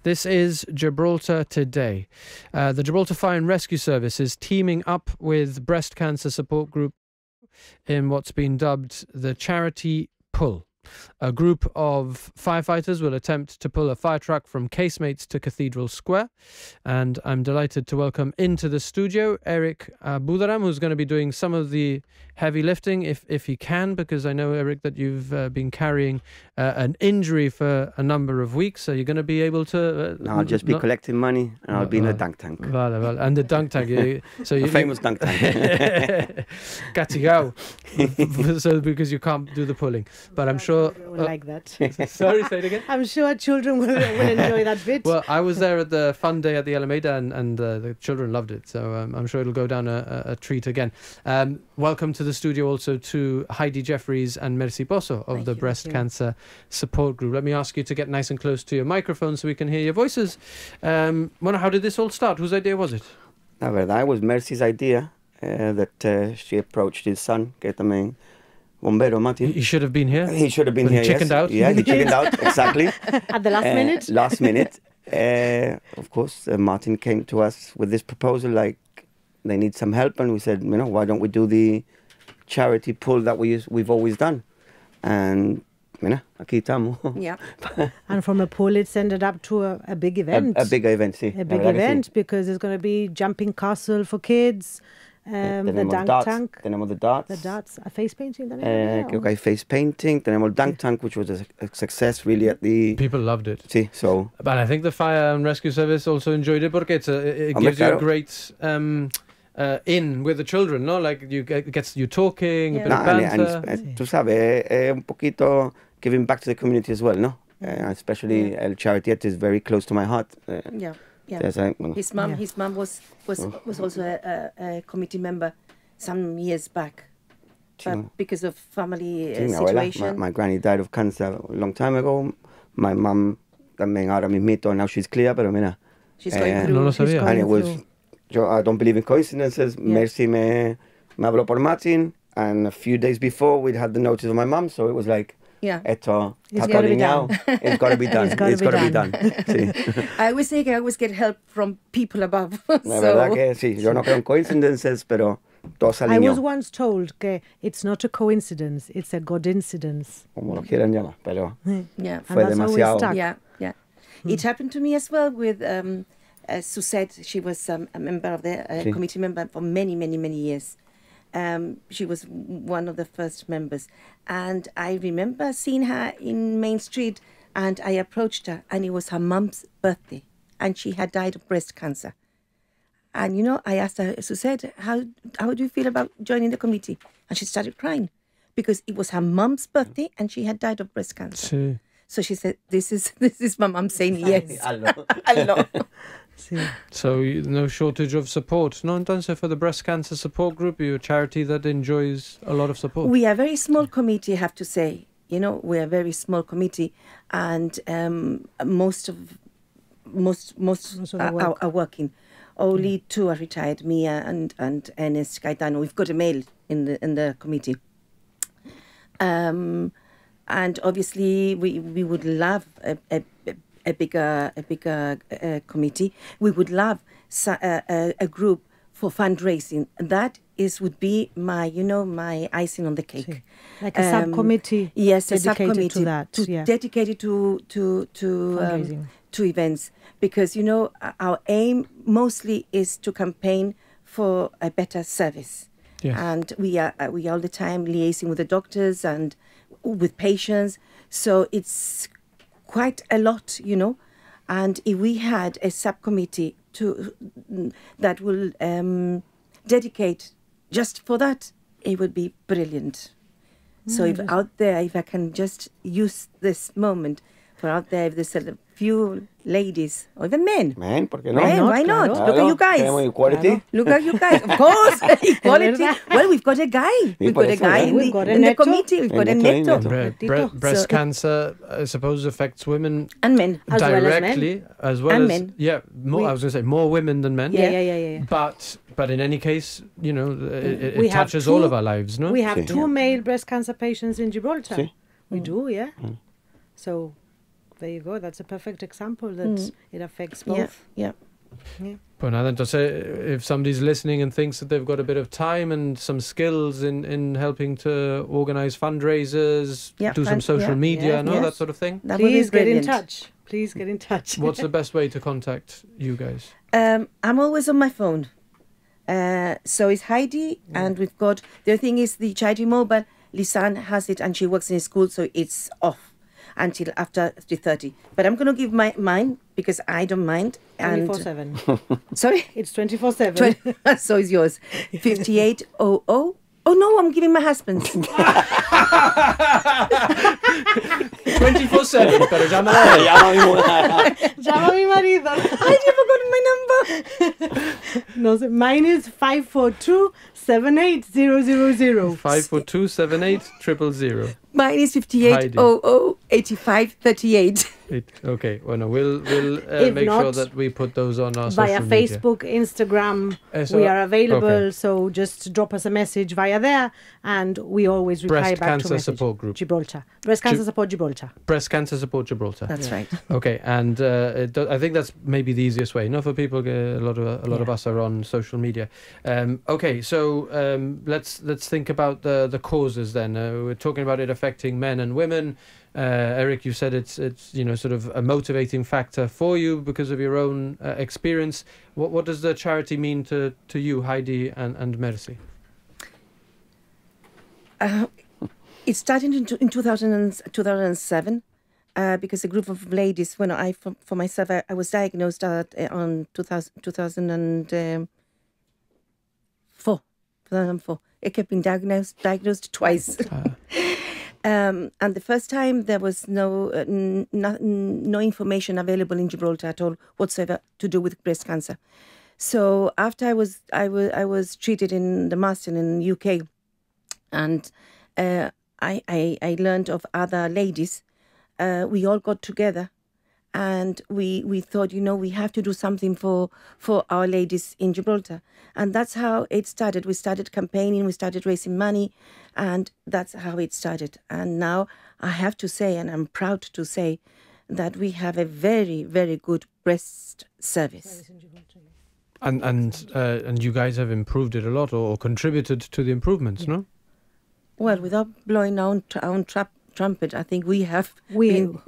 This is Gibraltar Today. The Gibraltar Fire and Rescue Service is teaming up with Breast Cancer Support Group in what's been dubbed the Charity Pull. A group of firefighters will attempt to pull a fire truck from Casemates to Cathedral Square. And I'm delighted to welcome into the studio Eric Abudarham, who's going to be doing some of the heavy lifting if he can, because I know, Eric, that you've been carrying an injury for a number of weeks. So you're going to be able to... No, I'll just be collecting money and I'll be in a dunk tank. Well, and the dunk tank. A famous dunk tank. Gatigao. So because you can't do the pulling. But I'm sure... Will like that. Sorry, say it again. I'm sure children will enjoy that bit. Well, I was there at the fun day at the Alameda, and the children loved it. So I'm sure it'll go down a treat again. Welcome to the studio also to Heidi, Jeffries and Merci Posso of the Breast Cancer Support Group. Let me ask you to get nice and close to your microphone so we can hear your voices. Well, how did this all start? Whose idea was it? La verdad, it was Mercy's idea that she approached his son, que também bombero, Martin. He should have been here. He should have been here, He chickened out. Yeah, he chickened out, exactly. At the last minute? Last minute. Of course, Martin came to us with this proposal, like, they need some help, and we said, why don't we do the charity pull that we've always done? And, aquí estamos. Yeah. And from a pull, it's ended up to a big event. A big event, sí. A big event, because there's going to be jumping castle for kids. The dunk tank. Tenemos the darts. The darts. A face painting. Creo que hay face painting. Tenemos el dunk tank, which was a success really at the... People loved it. Sí, so... But I think the Fire and Rescue Service also enjoyed it, porque it gives you a great in with the children, no? Like, it gets you talking, a bit of banter. And tú sabes, un poquito giving back to the community as well, no? Especially El Charity is very close to my heart. Yeah. His mum was also a committee member some years back, but because of family situation. My granny died of cancer a long time ago. My mum también ahora mismito, now she's clear, pero mira. She's going through. No lo sabía. And it was, I don't believe in coincidences. Yeah. Mercy me habló por Martin, and a few days before we'd had the notice of my mum, so it was like, esto it's got to be done. It's got to be done. It's got to be done. Sí. I always think I always get help from people above. La verdad que sí, yo no creo en coincidences, pero todo se alineó. I was once told que it's not a coincidence, it's a God incidence. Como lo quieran llamar, pero fue demasiado. Yeah. It happened to me as well with Suzette. She was a member of the committee member for many years. She was one of the first members, and I remember seeing her in Main Street, and I approached her, and it was her mum's birthday, and she had died of breast cancer. And I asked her, Suzette, how do you feel about joining the committee? And she started crying because it was her mum's birthday, and she had died of breast cancer. So she said, "This is my mum saying yes." Hello. So no shortage of support. No, entonces for the Breast Cancer Support Group, you're a charity that enjoys a lot of support. We are a very small committee, I have to say. We are a very small committee, and most are working. Only two are retired, Mia and Ernest Gaetano. We've got a male in the committee. And obviously, we would love a bigger committee. We would love a group for fundraising. That would be my icing on the cake. Like a subcommittee. Yes, a subcommittee subcommittee to that. Dedicated to events, because our aim mostly is to campaign for a better service. Yes. And we are all the time liaising with the doctors and with patients, so it's quite a lot, and if we had a subcommittee that will dedicate just for that, it would be brilliant. So if I can just use this moment for out there, if there's a few ladies or even men. Men, ¿por qué no? Men, why not? Claro. Look at you guys. Equality. Look at you guys. Of course, equality. Well, we've got a guy. We've got a guy in the committee. We've got a neto. Breast cancer, I suppose, affects women and men directly, as well as men. Yeah, more. I was going to say more women than men. Yeah. But in any case, it touches all of our lives, no? We have two male breast cancer patients in Gibraltar. Sí. We do, yeah. So There you go. That's a perfect example that it affects both. Yeah. But now then, to say, if somebody's listening and thinks that they've got a bit of time and some skills in helping to organise fundraisers, do some social media, that sort of thing. Please get in touch. Please get in touch. What's the best way to contact you guys? I'm always on my phone. So it's Heidi, and we've got, the other thing is the charity mobile. Lisanne has it, and she works in a school, so it's off until after 3:30. But I'm going to give mine because I don't mind. 24/7. Sorry? It's 24/7. So is yours. 5800. Oh no, I'm giving my husband's. 24/7, pero llámala. Llama a mi marido. I never got my number. No, mine is 542-78000. 542-78-000. Mine is 5800-8538. Okay, well, no, we'll make not, sure that we put those on our via social media. Facebook, Instagram, we are available. Okay. So just drop us a message via there, and we always reply Breast back Cancer to a message. Support Group. Gibraltar. Breast Cancer Support Gibraltar. Breast Cancer Support Gibraltar. That's right. Okay, and I think that's maybe the easiest way. For people, a lot of us are on social media. Okay, so let's think about the causes then. We're talking about it affecting men and women. Eric, you said it's sort of a motivating factor for you because of your own experience. What does the charity mean to you, Heidi and Mercy? It started in 2007 because a group of ladies, for myself, I was diagnosed on 2004. I kept being diagnosed twice. And the first time there was no information available in Gibraltar at all whatsoever to do with breast cancer. So after I was treated in the Marston in UK, and I learned of other ladies. We all got together, and we thought, we have to do something for our ladies in Gibraltar. And that's how it started. We started campaigning, we started raising money, and that's how it started. And now I have to say, and I'm proud to say, that we have a very, very good breast service. And you guys have improved it a lot, or contributed to the improvements, no? Well, without blowing our own trumpet, I think we have been...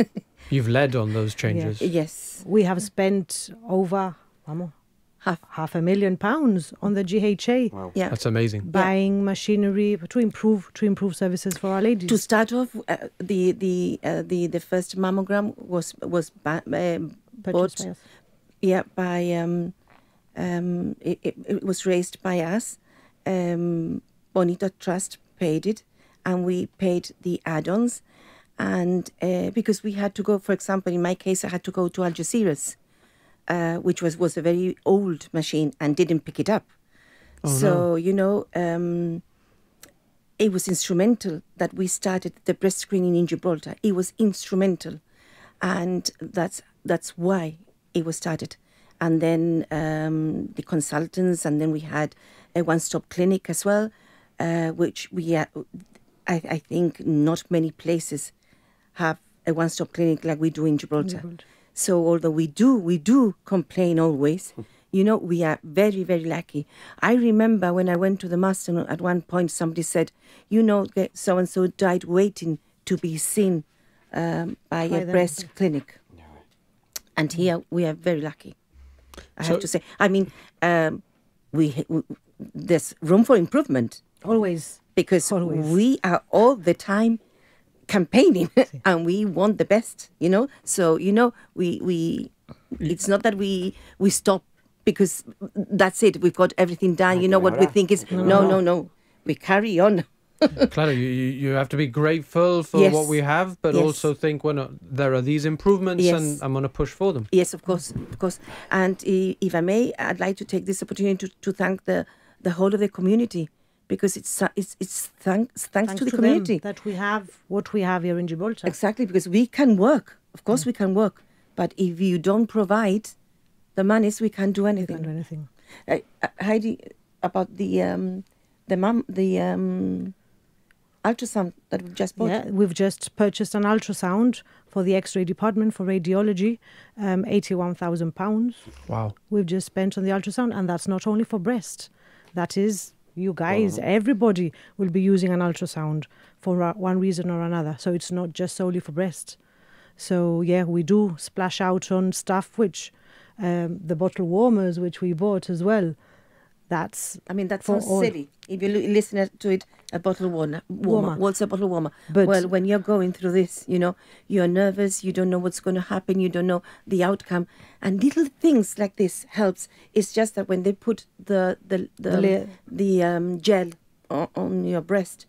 You've led on those changes. Yes. We have spent over £500,000 on the GHA. Wow. Yeah. That's amazing. Buying machinery to improve services for our ladies. To start off, the first mammogram was bought. Yeah, by it was raised by us. Bonita Trust paid it, and we paid the add-ons. And because we had to go, for example, in my case, I had to go to Algeciras, which was a very old machine, and didn't pick it up. It was instrumental that we started the breast screening in Gibraltar. It was instrumental, and that's why it was started. And then the consultants, and then we had a one-stop clinic as well, which I think not many places have a one-stop clinic like we do in Gibraltar. So although we do complain always, we are very, very lucky. I remember when I went to the Marston at one point, somebody said, so-and-so died waiting to be seen by a breast clinic. And here we are very lucky, I have to say. I mean, there's room for improvement. Always. Because we are all the time campaigning and we want the best, So, we it's not that we stop because that's it. We've got everything done. What we think is, no. We carry on. Clara, you have to be grateful for what we have, but also think, there are these improvements and I'm going to push for them. Yes, of course. And if I may, I'd like to take this opportunity to thank the whole of the community, because it's thanks to the community that we have what we have here in Gibraltar. Exactly, because we can work. Of course, we can work, but if you don't provide the monies, we can't do anything. We can't do anything. Heidi, about the ultrasound that we just bought. Yeah, we've just purchased an ultrasound for the X-ray department for radiology, £81,000. Wow. We've just spent on the ultrasound, and that's not only for breast. That is, you guys, everybody will be using an ultrasound for one reason or another. So it's not just solely for breast. So yeah, we do splash out on stuff which the bottle warmers which we bought as well. That sounds silly. If you listen to it, a bottle warmer. What's a bottle warmer? But well, when you're going through this, you're nervous. You don't know what's going to happen. You don't know the outcome. And little things like this helps. It's just that when they put the gel on your breast,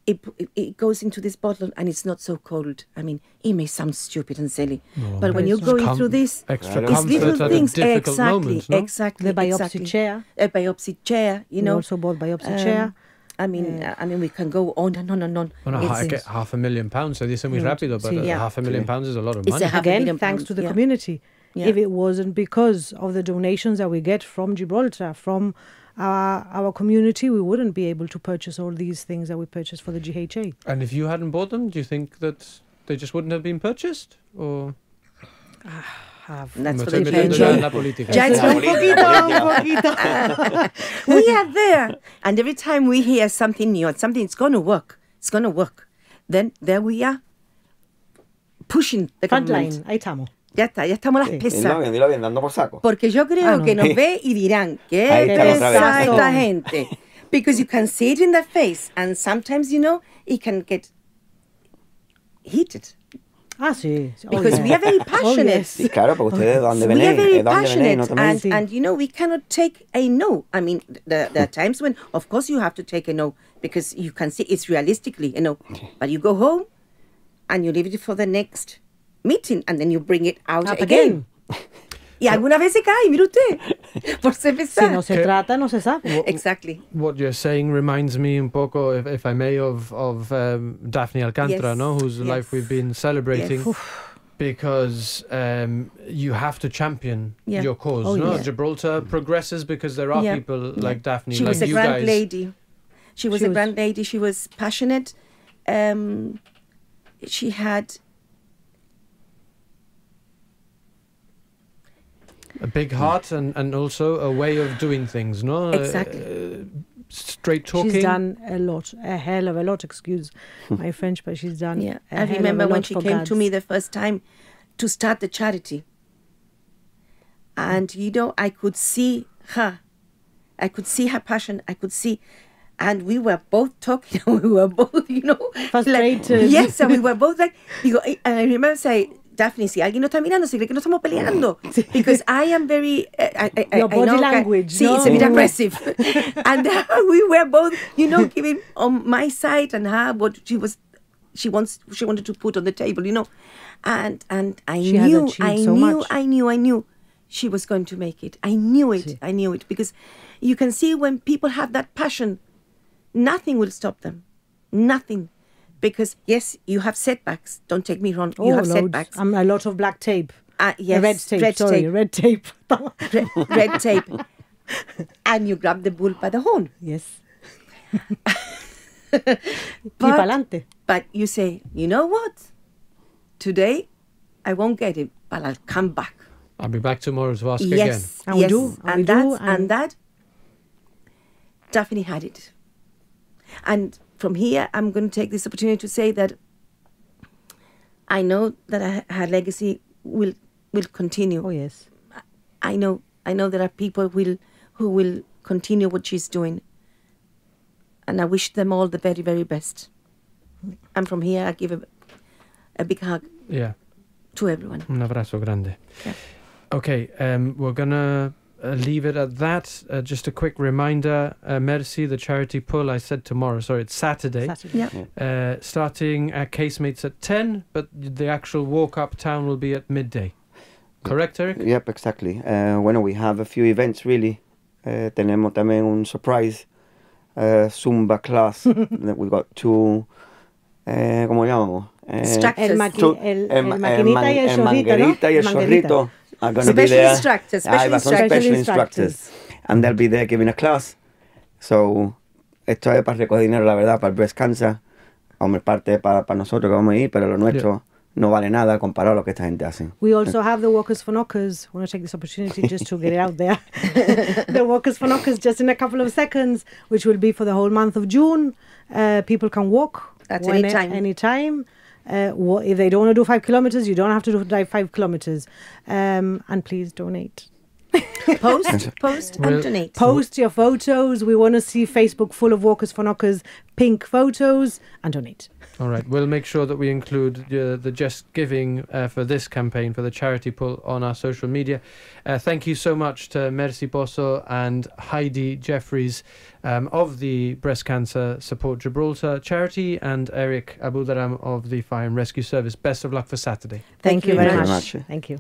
it goes into this bottle and it's not so cold. I mean, it may sound stupid and silly, but when you're going through this, extra it's little comfort things. at a difficult moment, no? Exactly. The biopsy chair. A biopsy chair. We also bought biopsy chair. I mean, we can go on and on and on. Bueno, £500,000, so dice muy rápido, but £500,000 is a lot of money. Again, thanks to the community. Yeah. If it wasn't because of the donations that we get from Gibraltar, from our community, we wouldn't be able to purchase all these things that we purchased for the GHA. And if you hadn't bought them, do you think that they just wouldn't have been purchased? Or that's for the GHA. Just un poquito. We are there, and every time we hear something new, it's going to work. It's going to work. Then there we are, pushing the frontline. Ahí estamos. Ya estamos las pesas. Dilo bien, dando por saco. Porque yo creo que nos ve y dirán, qué pesada esta gente. Because you can see it in their face, and sometimes, it can get heated. Ah, sí. Because we are very passionate. Sí, claro, porque ustedes ¿dónde we are very passionate, and we cannot take a no. I mean, there are times when, of course, you have to take a no, because you can see it's realistically a no. But you go home, and you leave it for the next meeting, and then you bring it out again. Y alguna vez se cae, mire usted, por ser pesada. Si no se trata, no se sabe. Exactly. What you're saying reminds me un poco, if I may, of Daphne Alcantara, Yes. no, whose life we've been celebrating. Yes. Because you have to champion your cause. Yeah. Gibraltar progresses because there are people like Daphne, She like was a you grand guys. lady. She was a grand lady. She was passionate. She had a big heart and also a way of doing things, no? Exactly. Straight talking. She's done a hell of a lot, excuse my French, but she's done a I hell remember of a when lot she for came Gads. to me the first time to start the charity. And, I could see her. I could see her passion. I could see... And we were both talking. We were both, frustrated. Yes, and we were both like... and I remember saying, Daphne, si alguien no está mirando, se cree que no estamos peleando. Because I am very... Your body language, See, it's a bit aggressive. And we were both, giving on my side and her what she wanted to put on the table, And I knew she was going to make it. I knew it. Because you can see when people have that passion, nothing will stop them. Nothing. Because, yes, you have setbacks. Don't take me wrong. You have setbacks. A lot of black tape. Yes, red tape. Red tape. Red tape. And you grab the bull by the horn. Yes. But you say, you know what? Today, I won't get it, but I'll come back. I'll be back tomorrow to ask Yes, again. And we do. And that, Daphne had it. And from here, I'm going to take this opportunity to say that I know that her legacy will continue. Oh, yes. I know there are people who will continue what she's doing. And I wish them all the very, very best. And from here, I give a big hug to everyone. Un abrazo grande. Yeah. Okay, we're going to leave it at that. Just a quick reminder, Merci, the charity pull, I said tomorrow, sorry, it's Saturday. Yeah. Starting at Casemates at 10, but the actual walk uptown will be at midday. Correct, Eric? Yep, exactly. We have a few events, really. Tenemos también un surprise Zumba class. We've got two, ¿cómo llamamos? El maquinita y el manguerita y el zorrito are going to be there. Special instructors. And they'll be there giving a class. So, esto es para recoger dinero, la verdad, para el breast cancer. hombre, parte para nosotros que vamos a ir, pero lo nuestro no vale nada comparado a lo que esta gente hace. We also have the Walkers for Knockers. I want to take this opportunity just to get it out there. The Walkers for Knockers, just in a couple of seconds, which will be for the whole month of June. People can walk at any time. Anytime. If they don't want to do 5 kilometers, you don't have to drive 5 kilometers. And please donate. Post and donate. Post your photos. We want to see Facebook full of Walkers for Knockers pink photos, and donate. All right, we'll make sure that we include the Just Giving for this campaign, for the charity pull, on our social media. Thank you so much to Merci Posso and Heidi Jeffries of the Breast Cancer Support Gibraltar charity, and Eric Abudarham of the Fire and Rescue Service. Best of luck for Saturday. Thank you very much. Thank you.